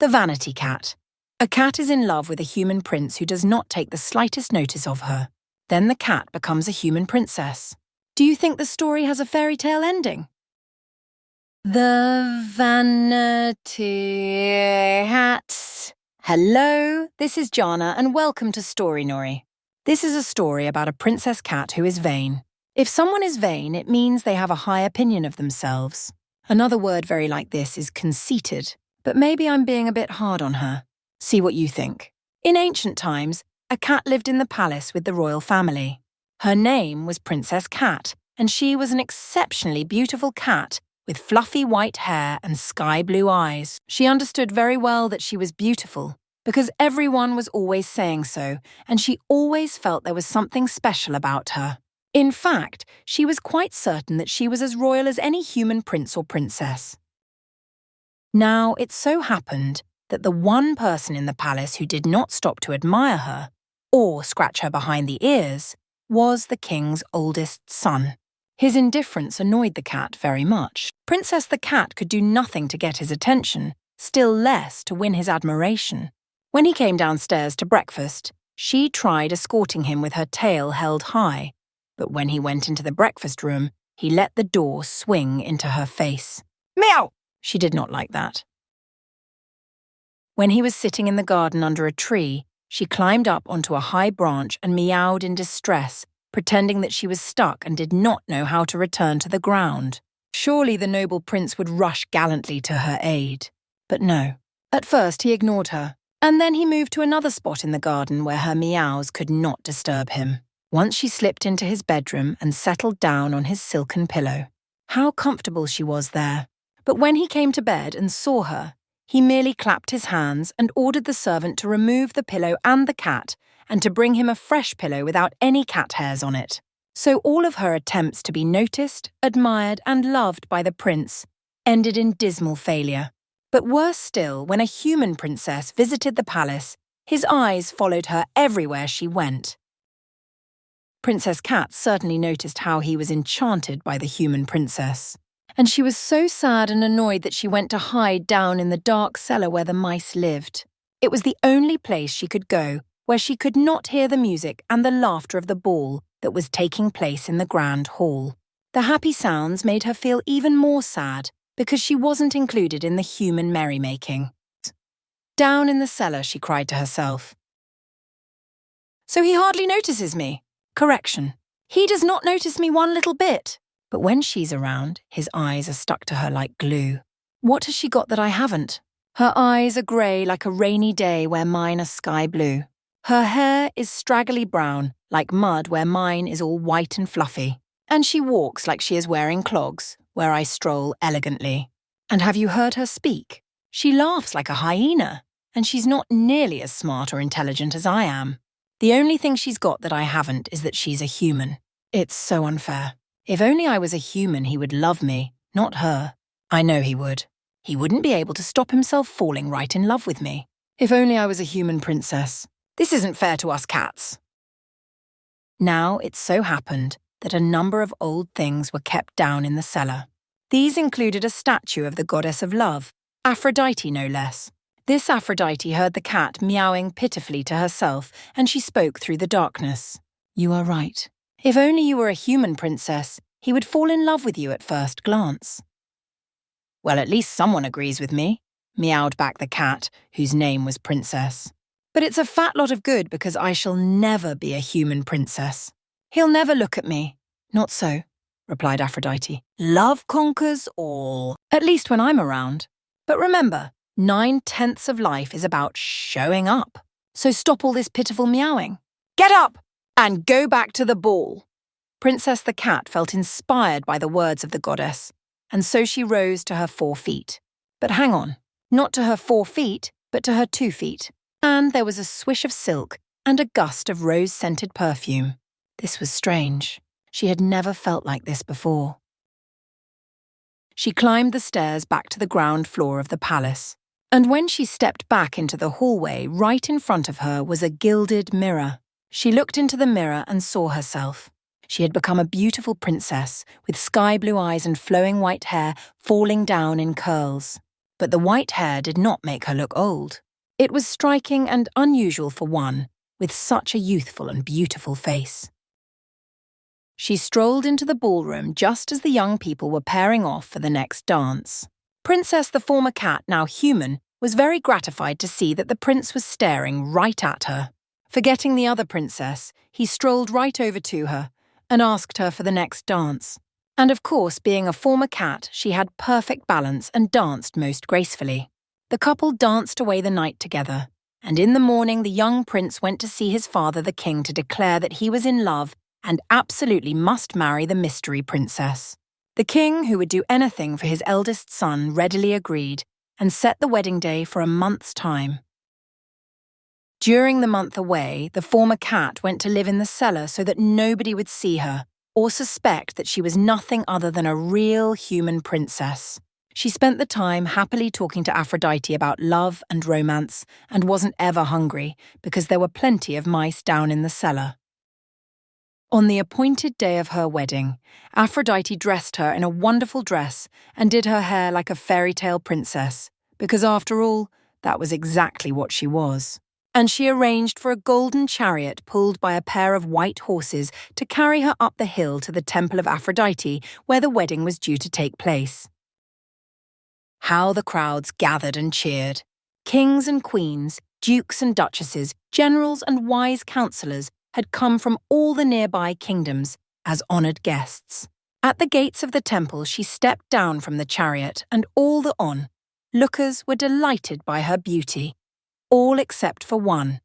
The Vanity Cat. A cat is in love with a human prince who does not take the slightest notice of her. Then the cat becomes a human princess. Do you think the story has a fairy tale ending? The Vanity Cat. Hello, this is Jana and welcome to Story Nori. This is a story about a princess cat who is vain. If someone is vain, it means they have a high opinion of themselves. Another word very like this is conceited, but maybe I'm being a bit hard on her. See what you think. In ancient times, a cat lived in the palace with the royal family. Her name was Princess Cat, and she was an exceptionally beautiful cat with fluffy white hair and sky-blue eyes. She understood very well that she was beautiful because everyone was always saying so, and she always felt there was something special about her. In fact, she was quite certain that she was as royal as any human prince or princess. Now, it so happened that the one person in the palace who did not stop to admire her or scratch her behind the ears was the king's oldest son. His indifference annoyed the cat very much. Princess the cat could do nothing to get his attention, still less to win his admiration. When he came downstairs to breakfast, she tried escorting him with her tail held high, but when he went into the breakfast room, he let the door swing into her face. Meow! She did not like that. When he was sitting in the garden under a tree, she climbed up onto a high branch and meowed in distress, pretending that she was stuck and did not know how to return to the ground. Surely the noble prince would rush gallantly to her aid. But no. At first he ignored her, and then he moved to another spot in the garden where her meows could not disturb him. Once she slipped into his bedroom and settled down on his silken pillow. How comfortable she was there. But when he came to bed and saw her, he merely clapped his hands and ordered the servant to remove the pillow and the cat and to bring him a fresh pillow without any cat hairs on it. So all of her attempts to be noticed, admired and loved by the prince ended in dismal failure. But worse still, when a human princess visited the palace, his eyes followed her everywhere she went. Princess Cat certainly noticed how he was enchanted by the human princess. And she was so sad and annoyed that she went to hide down in the dark cellar where the mice lived. It was the only place she could go where she could not hear the music and the laughter of the ball that was taking place in the grand hall. The happy sounds made her feel even more sad because she wasn't included in the human merrymaking. Down in the cellar, she cried to herself. So he hardly notices me. Correction. He does not notice me one little bit. But when she's around, his eyes are stuck to her like glue. What has she got that I haven't? Her eyes are grey like a rainy day where mine are sky blue. Her hair is straggly brown, like mud where mine is all white and fluffy. And she walks like she is wearing clogs, where I stroll elegantly. And have you heard her speak? She laughs like a hyena, and she's not nearly as smart or intelligent as I am. The only thing she's got that I haven't is that she's a human. It's so unfair. If only I was a human, he would love me, not her. I know he would. He wouldn't be able to stop himself falling right in love with me. If only I was a human princess. This isn't fair to us cats. Now it so happened that a number of old things were kept down in the cellar. These included a statue of the goddess of love, Aphrodite no less. This Aphrodite heard the cat meowing pitifully to herself, and she spoke through the darkness. You are right. If only you were a human princess, he would fall in love with you at first glance. Well, at least someone agrees with me, meowed back the cat, whose name was Princess. But it's a fat lot of good because I shall never be a human princess. He'll never look at me. Not so, replied Aphrodite. Love conquers all, at least when I'm around. But remember, 9/10 of life is about showing up. So stop all this pitiful meowing. Get up and go back to the ball. Princess the cat felt inspired by the words of the goddess, and so she rose to her 4 feet. But hang on, not to her 4 feet, but to her 2 feet. And there was a swish of silk and a gust of rose-scented perfume. This was strange. She had never felt like this before. She climbed the stairs back to the ground floor of the palace. And when she stepped back into the hallway, right in front of her was a gilded mirror. She looked into the mirror and saw herself. She had become a beautiful princess with sky-blue eyes and flowing white hair falling down in curls. But the white hair did not make her look old. It was striking and unusual for one with such a youthful and beautiful face. She strolled into the ballroom just as the young people were pairing off for the next dance. Princess, the former cat, now human, was very gratified to see that the prince was staring right at her. Forgetting the other princess, he strolled right over to her and asked her for the next dance. And of course, being a former cat, she had perfect balance and danced most gracefully. The couple danced away the night together, and in the morning the young prince went to see his father the king to declare that he was in love and absolutely must marry the mystery princess. The king, who would do anything for his eldest son, readily agreed and set the wedding day for a month's time. During the month away, the former cat went to live in the cellar so that nobody would see her or suspect that she was nothing other than a real human princess. She spent the time happily talking to Aphrodite about love and romance and wasn't ever hungry because there were plenty of mice down in the cellar. On the appointed day of her wedding, Aphrodite dressed her in a wonderful dress and did her hair like a fairy tale princess, because after all, that was exactly what she was. And she arranged for a golden chariot pulled by a pair of white horses to carry her up the hill to the temple of Aphrodite, where the wedding was due to take place. How the crowds gathered and cheered. Kings and queens, dukes and duchesses, generals and wise councillors had come from all the nearby kingdoms as honoured guests. At the gates of the temple, she stepped down from the chariot, and all the onlookers were delighted by her beauty. All except for one,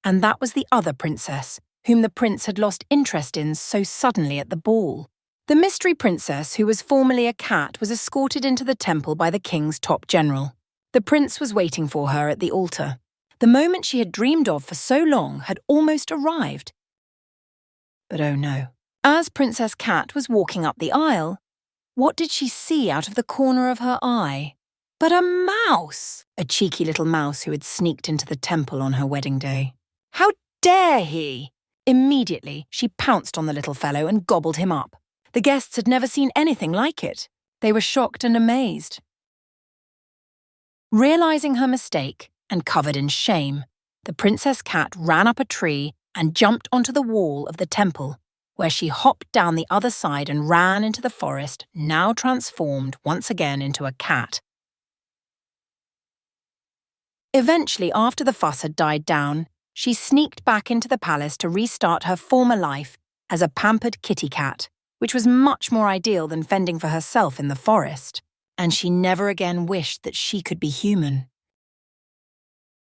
and that was the other princess, whom the prince had lost interest in so suddenly at the ball. The mystery princess, who was formerly a cat, was escorted into the temple by the king's top general. The prince was waiting for her at the altar. The moment she had dreamed of for so long had almost arrived. But oh no. As Princess Cat was walking up the aisle, what did she see out of the corner of her eye? But a mouse! A cheeky little mouse who had sneaked into the temple on her wedding day. How dare he! Immediately, she pounced on the little fellow and gobbled him up. The guests had never seen anything like it. They were shocked and amazed. Realizing her mistake and covered in shame, the Princess Cat ran up a tree and jumped onto the wall of the temple, where she hopped down the other side and ran into the forest, now transformed once again into a cat. Eventually, after the fuss had died down, she sneaked back into the palace to restart her former life as a pampered kitty cat, which was much more ideal than fending for herself in the forest. And she never again wished that she could be human.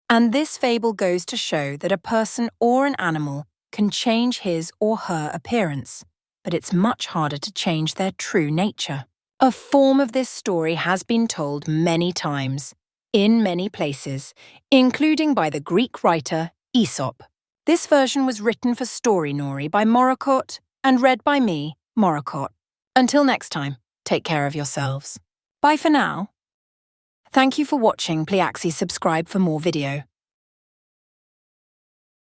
And this fable goes to show that a person or an animal can change his or her appearance, but it's much harder to change their true nature. A form of this story has been told many times, in many places, including by the Greek writer Aesop. This version was written for Story Nori by Morocott and read by me, Morocott. Until next time, take care of yourselves. Bye for now. Thank you for watching. Please subscribe for more video.